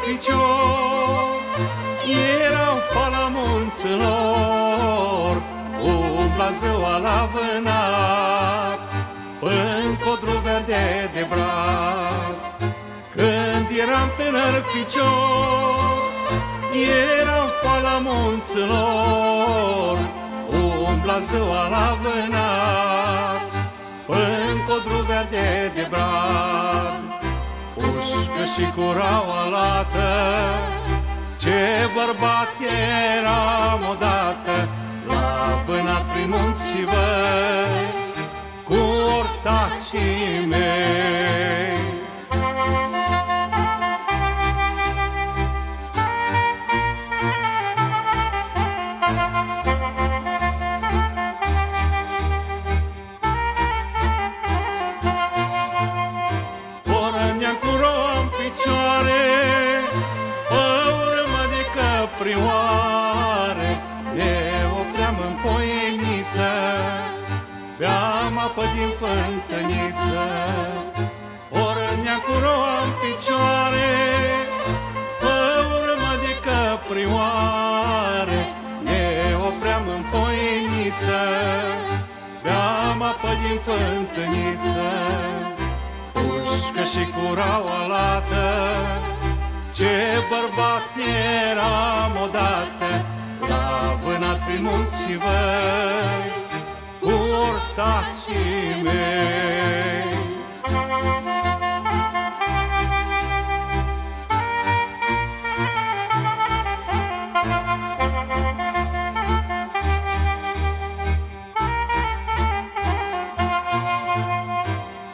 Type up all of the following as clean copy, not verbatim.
ficior, erau fala munților, umbla ziua la vânat, în codru verde de brad. Când eram tânăr ficior, erau fala munților, umbla ziua la vânat, în codru verde de brad. Pușcă și curaua lată, ce bărbat eram odată, la vânat prin munți și văi, cu ortacii mei. Porăneam cu roa în picioare, pe urmă de căprioare, ne opream în poieniță, beam apă din fântâniță. Porăneam cu roa în picioare, pe urmă de căprioare, ne opream în poieniță, beam apă din fântâniță. Pușcă și curaua lată, ce bărbat eram odată, la vânat prin munți și văi, cu ortacii mei.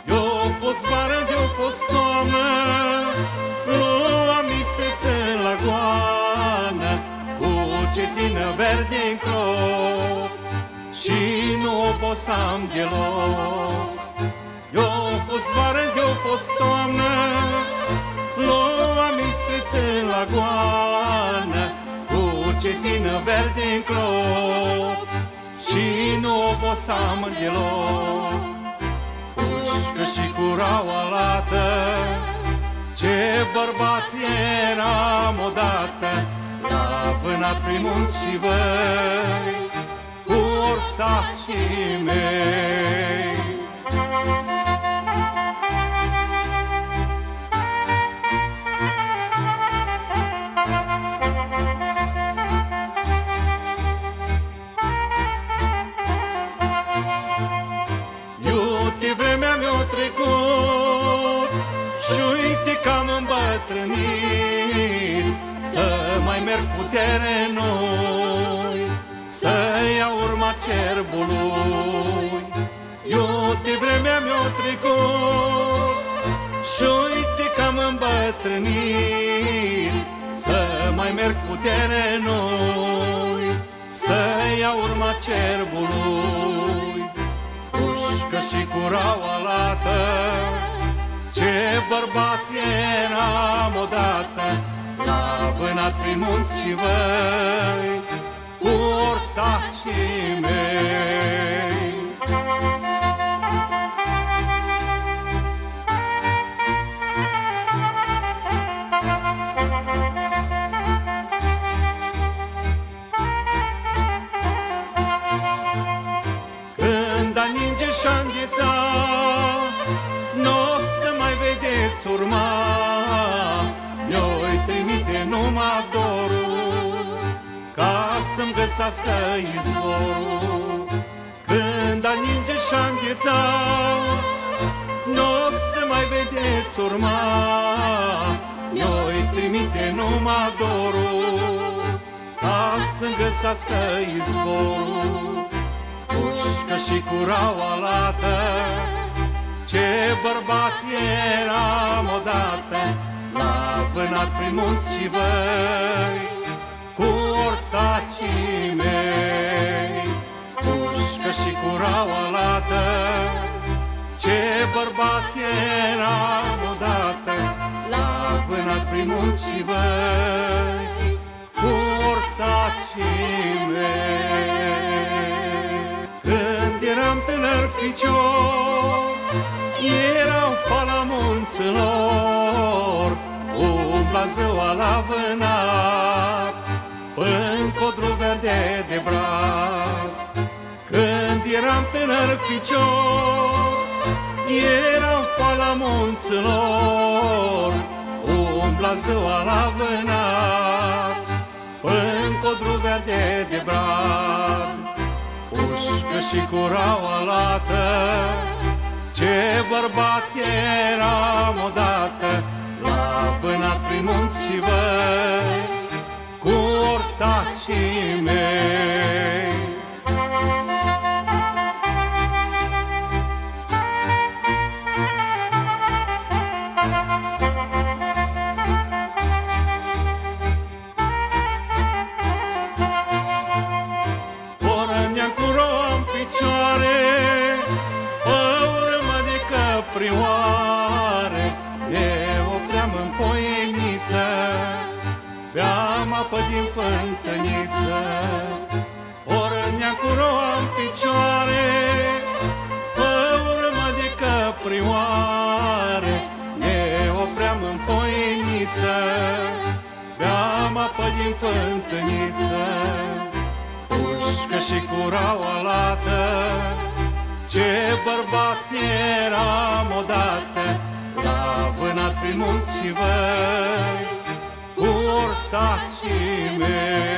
Eu fost vară, eu fost toamnă, luam mistrețe la goană, cu cetină verde în crop, și nu obosam deloc. Eu fost vară, eu fost toamnă, luam mistrețe la goană, cu cetină verde în crop, și nu obosam deloc. Pușcă și curaua lată, ce bărbat eram odată, la vânat prin munți și văi, cu ortacii mei. Iute, vremea mi-a trecut și uite că am îmbătrânit, să mai merg cu terenul, să iau urma cerbului. Iute, vremea mi-a trecut și uite că am îmbătrânit, să mai merg cu terenul, să iau urma cerbului. Pușcă și curaua lată, ce bărbat eram odată, la vânat prin munți și văi, cu ortacii mei. Când a ninge și-a îngheța, n-o să mai vedeți urma, mi-o-i trimite numai dorul, ca să-mi găsească izvorul. Când a ninge și-a îngheța, n-o să mai vedeți urma, mi-o-i trimite numai dorul, ca să-mi găsească izvorul. Pușcă și curaua lată, ce bărbat eram odată, la vânat prin munți și văi, cu ortacii mei. Pușcă și curaua lată, ce bărbat eram odată, la vânat prin munți și văi, cu ortacii mei. Când eram tânăr ficior, erau fala munților, umbla ziua la vânat, în codru verde de brad. Când eram tânăr ficior, eram foala munților, umbla ziua la vânat, în codru verde de brad. Pușcă și curaua lată, ce bărbat eram odată, la vânat prin munți și văi, cu ortacii mei. Porăneam cu roa în picioare, pe urmă de căprioare, eu opream în poieniță, beam apă din fântâniță. Porăneam cu roa în picioare, pe urmă de căprioare, ne opream în poieniță, beam apă din fântâniță. Pușcă și curaua lată, ce bărbat eram odată, la vânat prin munți și văi, cu ortacii mei.